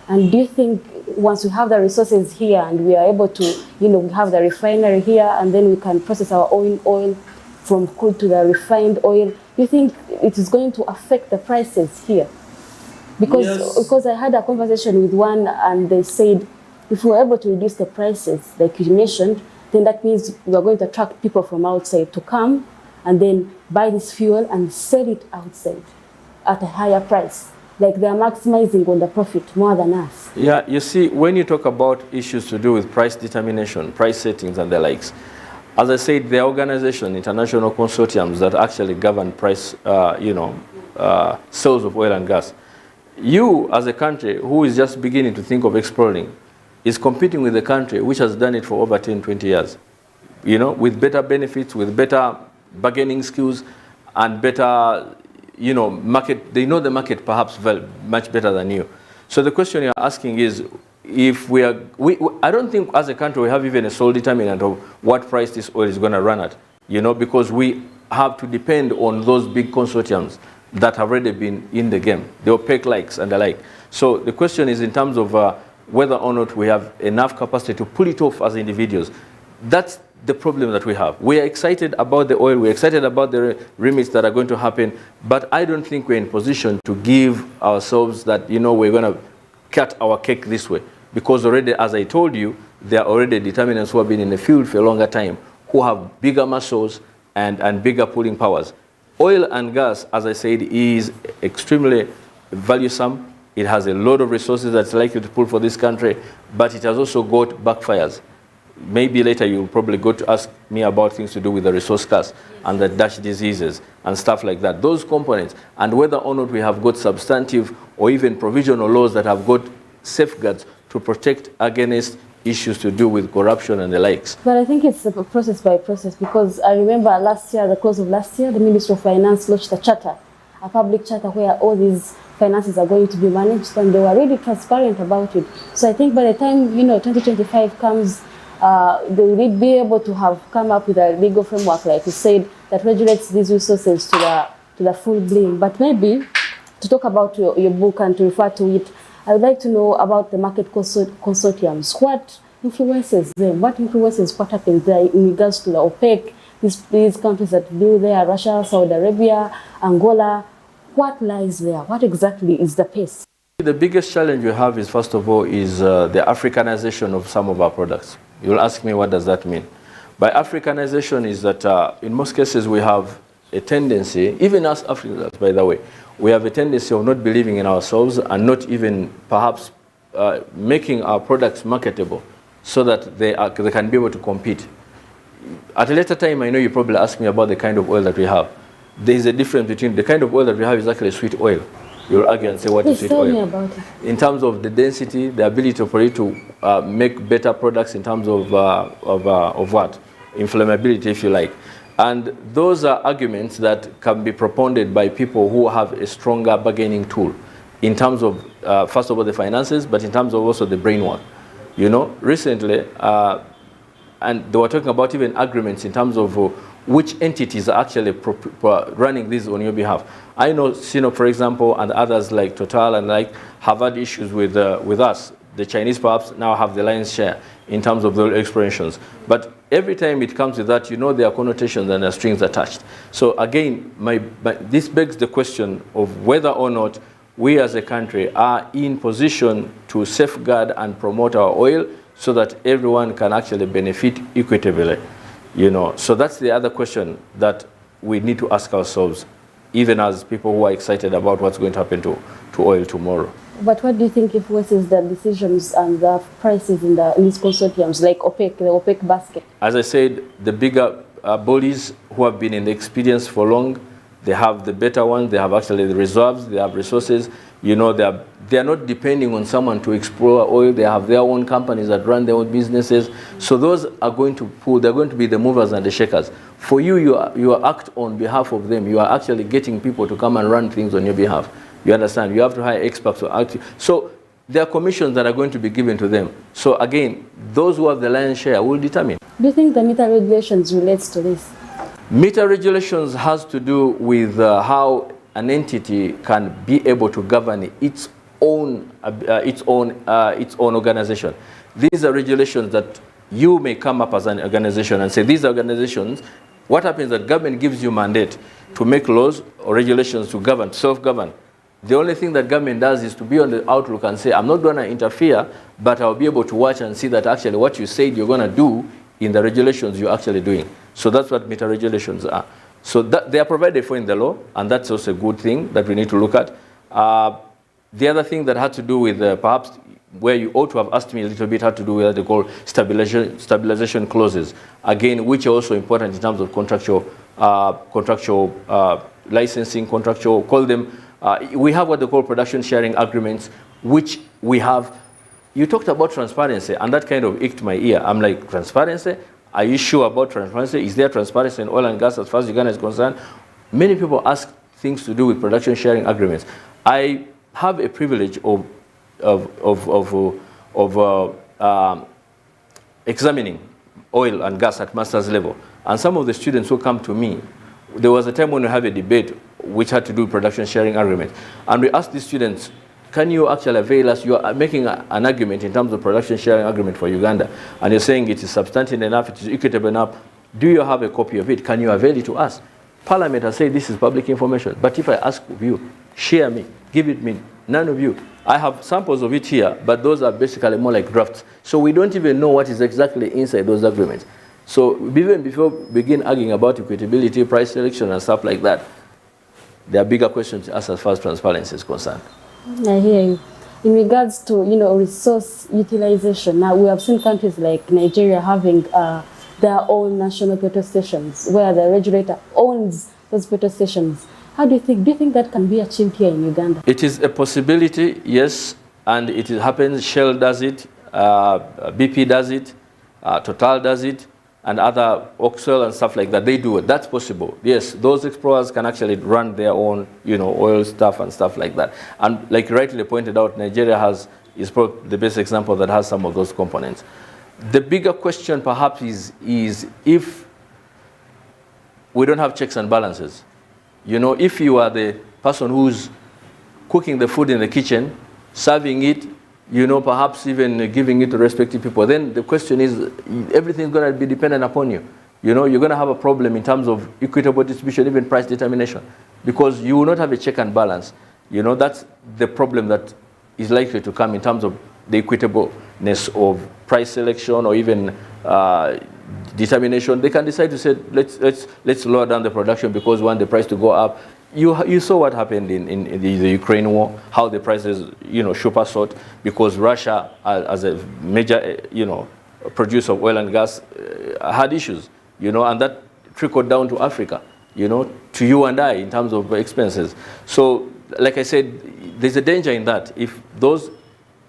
And do you think once we have the resources here and we are able to, we have the refinery here and then we can process our own oil from crude to the refined oil, do you think it is going to affect the prices here? Because I had a conversation with one and they said if we were able to reduce the prices, like you mentioned, then that means we are going to attract people from outside to come and then buy this fuel and sell it outside at a higher price. Like they are maximizing on the profit more than us. Yeah, you see, when you talk about issues to do with price determination, price settings and the likes, as I said, there are organizations, international consortiums that actually govern price, sales of oil and gas. You, as a country who is just beginning to think of exploring, is competing with a country which has done it for over 10, 20 years, with better benefits, with better bargaining skills, and better, market. They know the market perhaps much better than you. So the question you're asking is, if I don't think as a country we have even a sole determinant of what price this oil is going to run at, because we have to depend on those big consortiums that have already been in the game, the OPEC likes and the like. So the question is in terms of whether or not we have enough capacity to pull it off as individuals. That's the problem that we have. We are excited about the oil, we're excited about the remits that are going to happen, but I don't think we're in position to give ourselves that, we're going to cut our cake this way. Because already, as I told you, there are already determinants who have been in the field for a longer time, who have bigger muscles and bigger pulling powers. Oil and gas, as I said, is extremely valuesome. It has a lot of resources that's likely to pull for this country, but it has also got backfires. Maybe later you'll probably go to ask me about things to do with the resource curse and the Dutch diseases and stuff like that. Those components, and whether or not we have got substantive or even provisional laws that have got safeguards to protect against issues to do with corruption and the likes. But I think it's a process by process, because I remember last year, the close of last year, the Ministry of Finance launched a charter, a public charter where all these finances are going to be managed, and they were really transparent about it. So I think by the time 2025 comes, they will be able to have come up with a legal framework, like you said, that regulates these resources to the full bloom. But maybe to talk about your book and to refer to it, I would like to know about the market consortiums. What influences them? What influences what happens there in regards to the OPEC, these countries that do there, Russia, Saudi Arabia, Angola? What lies there? What exactly is the pace? The biggest challenge we have is, first of all, is the Africanization of some of our products. You'll ask me, what does that mean? By Africanization is that in most cases we have a tendency, even as Africans, by the way, we have a tendency of not believing in ourselves and not even perhaps making our products marketable so that they can be able to compete. At a later time, I know you probably ask me about the kind of oil that we have. There is a difference between the kind of oil that we have is actually sweet oil. You'll argue and say, what is sweet oil? Tell me about it. In terms of the density, the ability for it to make better products in terms of what? Inflammability, if you like. And those are arguments that can be propounded by people who have a stronger bargaining tool in terms of, first of all, the finances, but in terms of also the brain work. Recently, and they were talking about even agreements in terms of which entities are actually running this on your behalf. I know Sinop, for example, and others like Total and like have had issues with us. The Chinese perhaps now have the lion's share in terms of the explorations. But every time it comes with that, there are connotations and there are strings attached. So again, this begs the question of whether or not we as a country are in position to safeguard and promote our oil so that everyone can actually benefit equitably. So that's the other question that we need to ask ourselves, even as people who are excited about what's going to happen to oil tomorrow. But what do you think influences the decisions and the prices in these consortiums, like OPEC, the OPEC basket? As I said, the bigger bodies who have been in the experience for long, they have the better ones, they have actually the reserves, they have resources. You know, they are not depending on someone to explore oil. They have their own companies that run their own businesses. So those are going to pull, they're going to be the movers and the shakers. For you, you act on behalf of them. You are actually getting people to come and run things on your behalf. You understand? You have to hire experts to act. So there are commissions that are going to be given to them. So again, those who have the lion's share will determine. Do you think the meter regulations relates to this? Meter regulations has to do with how an entity can be able to govern its own organization. These are regulations that you may come up as an organization and say, these organizations, what happens is that government gives you mandate to make laws or regulations to govern, self-govern. The only thing that government does is to be on the outlook and say, I'm not going to interfere, but I'll be able to watch and see that actually what you said you're going to do in the regulations you're actually doing. So that's what meter regulations are. So that they are provided for in the law, and that's also a good thing that we need to look at. The other thing that had to do with perhaps where you ought to have asked me a little bit had to do with what they call stabilization clauses, again, which are also important in terms of contractual licensing, contractual, call them. We have what they call production sharing agreements, which we have. You talked about transparency, and that kind of icked my ear. I'm like, transparency? Are you sure about transparency? Is there transparency in oil and gas as far as Uganda is concerned? Many people ask things to do with production sharing agreements. I have a privilege of examining oil and gas at master's level. And some of the students who come to me, there was a time when we had a debate which had to do with production sharing agreements. And we asked the students, can you actually avail us? You are making an argument in terms of production sharing agreement for Uganda, and you're saying it is substantive enough, it is equitable enough. Do you have a copy of it? Can you avail it to us? Parliament has said this is public information, but if I ask of you, share me, give it me, none of you. I have samples of it here, but those are basically more like drafts. So we don't even know what is exactly inside those agreements. So even before we begin arguing about equitability, price selection, and stuff like that, there are bigger questions to ask as far as transparency is concerned. I hear you. In regards to, resource utilization, now we have seen countries like Nigeria having their own national petrol stations where the regulator owns those petrol stations. How do you think that can be achieved here in Uganda? It is a possibility, yes, and it happens. Shell does it, BP does it, Total does it, and other Oxel and stuff like that. They do it. That's possible. Yes, those explorers can actually run their own, oil stuff and stuff like that. And like you rightly pointed out, Nigeria is probably the best example that has some of those components. The bigger question perhaps is if we don't have checks and balances. If you are the person who's cooking the food in the kitchen, serving it, perhaps even giving it to respective people, then the question is, everything's going to be dependent upon you. You're going to have a problem in terms of equitable distribution, even price determination, because you will not have a check and balance. That's the problem that is likely to come in terms of the equitableness of price selection or even determination. They can decide to say, let's lower down the production because we want the price to go up. You saw what happened in the Ukraine war, how the prices, super soared because Russia, as a major, producer of oil and gas, had issues, and that trickled down to Africa, to you and I in terms of expenses. So, like I said, there's a danger in that. If those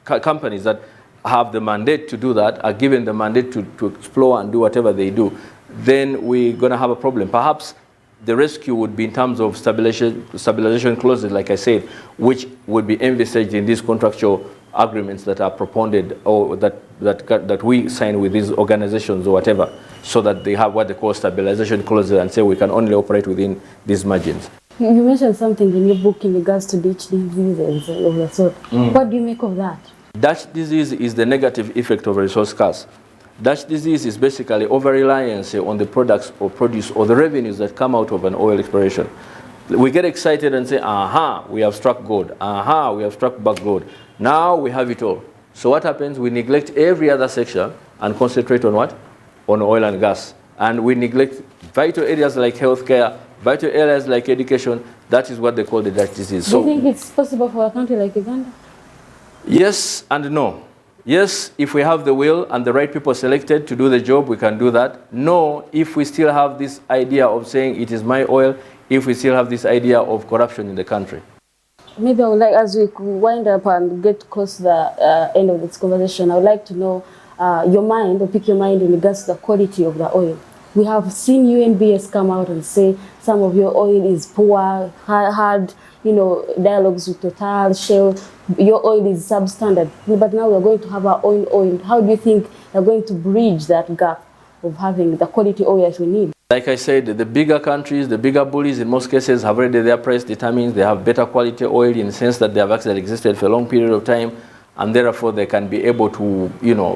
companies that have the mandate to do that are given the mandate to explore and do whatever they do, then we're going to have a problem. Perhaps the rescue would be in terms of stabilization clauses, like I said, which would be envisaged in these contractual agreements that are propounded or that we sign with these organizations or whatever, so that they have what they call stabilization clauses and say we can only operate within these margins. You mentioned something in your book in regards to Dutch disease and of the sort. What do you make of that? Dutch disease is the negative effect of resource curse. Dutch disease is basically over-reliance on the products or produce or the revenues that come out of an oil exploration. We get excited and say, aha, we have struck gold. Aha, we have struck back gold. Now we have it all. So what happens? We neglect every other section and concentrate on what? On oil and gas. And we neglect vital areas like healthcare, vital areas like education. That is what they call the Dutch disease. Do you think it's possible for a country like Uganda? Yes and no. Yes, if we have the will and the right people selected to do the job, we can do that. No, if we still have this idea of saying it is my oil, if we still have this idea of corruption in the country. Maybe I would like, as we wind up and get close to the end of this conversation, I would like to know your mind, or pick your mind in regards to the quality of the oil. We have seen UNBS come out and say some of your oil is poor, hard, dialogues with Total, Shell, your oil is substandard. But now we're going to have our own oil. How do you think you're going to bridge that gap of having the quality oil that we need? Like I said, the bigger countries, the bigger bullies in most cases have already their price determined. They have better quality oil in the sense that they have actually existed for a long period of time, and therefore they can be able to,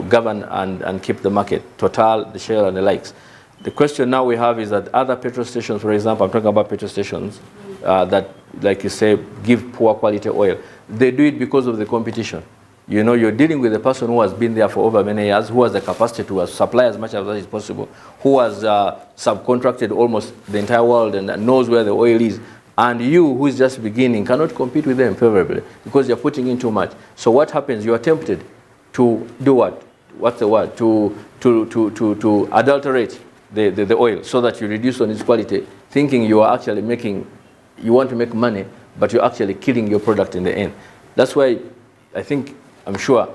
govern and keep the market. Total, the Shell, and the likes. The question now we have is that other petrol stations, for example, I'm talking about petrol stations that, like you say, give poor quality oil. They do it because of the competition. You're dealing with a person who has been there for over many years, who has the capacity to supply as much as that is possible, who has subcontracted almost the entire world and knows where the oil is. And you, who is just beginning, cannot compete with them favorably because you're putting in too much. So what happens? You are tempted to do what? What's the word? To adulterate the oil so that you reduce on its quality, thinking you are actually you want to make money, but you're actually killing your product in the end. That's why I'm sure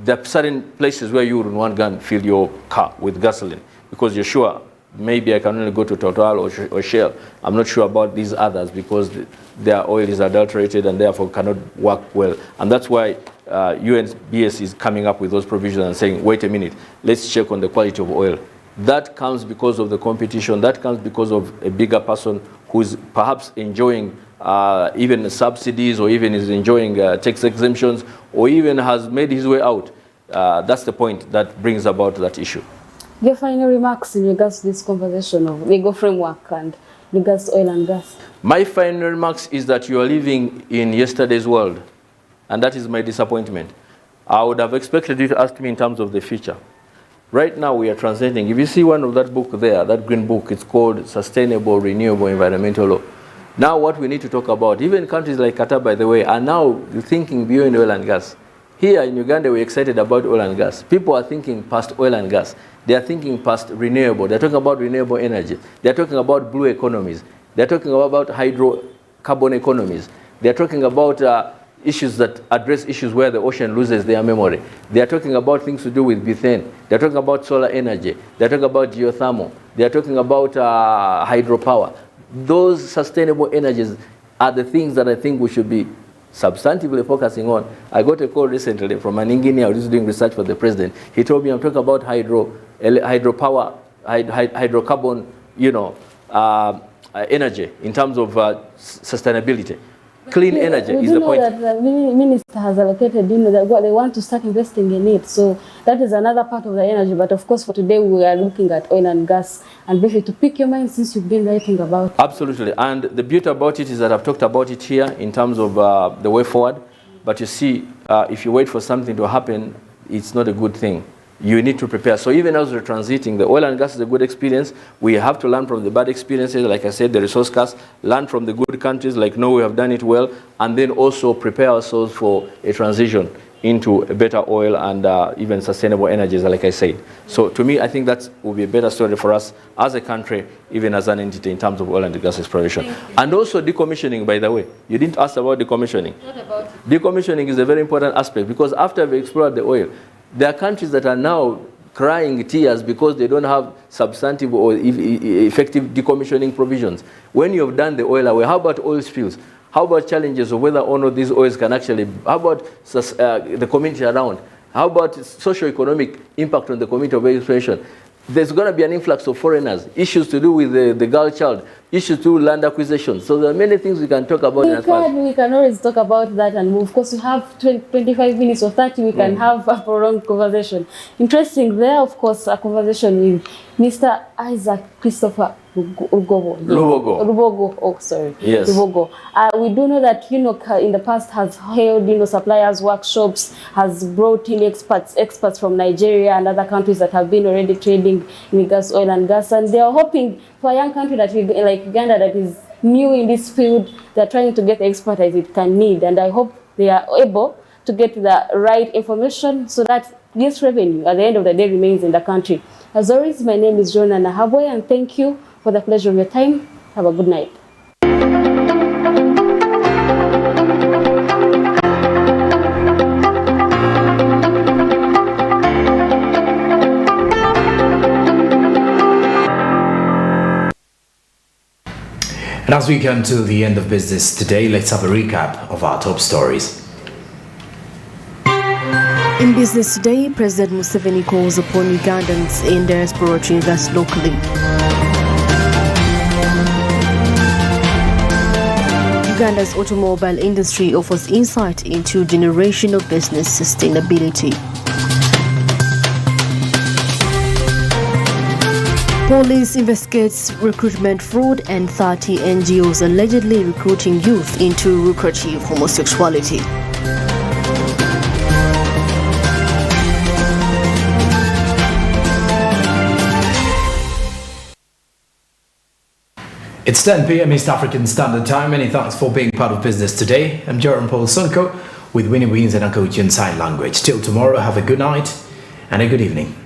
there are certain places where you would want to fill your car with gasoline because you're sure maybe I can only go to Total or Shell. I'm not sure about these others because their oil is adulterated and therefore cannot work well. And that's why UNBS is coming up with those provisions and saying, wait a minute, let's check on the quality of oil. That comes because of the competition. That comes because of a bigger person who's perhaps enjoying even subsidies or even is enjoying tax exemptions or even has made his way out. That's the point that brings about that issue. Your final remarks in regards to this conversation of legal framework and regards to oil and gas? My final remarks is that you are living in yesterday's world, and that is my disappointment. I would have expected you to ask me in terms of the future. Right now we are translating. If you see one of that book there, that green book, it's called Sustainable Renewable Environmental Law. Now what we need to talk about, even countries like Qatar, by the way, are now thinking beyond oil and gas. Here in Uganda, we're excited about oil and gas. People are thinking past oil and gas. They are thinking past renewable. They're talking about renewable energy. They're talking about blue economies. They're talking about hydrocarbon economies. They're talking about issues that address issues where the ocean loses their memory. They're talking about things to do with methane. They're talking about solar energy. They're talking about geothermal. They're talking about hydropower. Those sustainable energies are the things that I think we should be substantively focusing on. I got a call recently from an engineer who's doing research for the president. He told me I'm talking about hydropower, hydrocarbon, energy in terms of sustainability. Clean energy is the point. We do know that the minister has allocated, that they want to start investing in it. So that is another part of the energy. But of course, for today, we are looking at oil and gas. And briefly, to pick your mind since you've been writing about it. Absolutely. And the beauty about it is that I've talked about it here in terms of the way forward. But you see, if you wait for something to happen, it's not a good thing. You need to prepare. So even as we're transiting, the oil and gas is a good experience. We have to learn from the bad experiences, like I said, the resource cost, learn from the good countries, like Norway have done it well, and then also prepare ourselves for a transition into a better oil and even sustainable energies, like I said. So to me, I think that will be a better story for us as a country, even as an entity in terms of oil and gas exploration. And also decommissioning, by the way. You didn't ask about decommissioning. What about it? Decommissioning is a very important aspect because after we explored the oil, there are countries that are now crying tears because they don't have substantive or effective decommissioning provisions. When you have done the oil away, how about oil spills? How about challenges of whether or not these oils can actually, how about the community around? How about socio-economic impact on the community of exploration? There's going to be an influx of foreigners, issues to do with the girl child, issues to do with land acquisition. So there are many things we can talk about. We can always talk about that and move. Of course, we have 25 minutes or 30, we can have a prolonged conversation. Interesting there, of course, a conversation with Mr. Isaac Christopher Rubogo. Oh, sorry. Yes. Rubogo. We do know that in the past has held suppliers workshops, has brought in experts from Nigeria and other countries that have been already trading in gas, oil and gas, and they are hoping for a young country that like Uganda that is new in this field, they're trying to get the expertise it can need, and I hope they are able to get the right information so that this revenue at the end of the day remains in the country. As always, my name is Jonah Nahabwe, and thank you for the pleasure of your time. Have a good night. And as we come to the end of business today, let's have a recap of our top stories. In business today, President Museveni calls upon Ugandans in diaspora to invest locally. Uganda's automobile industry offers insight into generational business sustainability. Police investigates recruitment fraud and 30 NGOs allegedly recruiting youth into lucrative homosexuality. It's 10 p.m. East African Standard Time. Many thanks for being part of business today. I'm Jorum Sonko with Winnie and Nakawuki in Sign Language. Till tomorrow, have a good night and a good evening.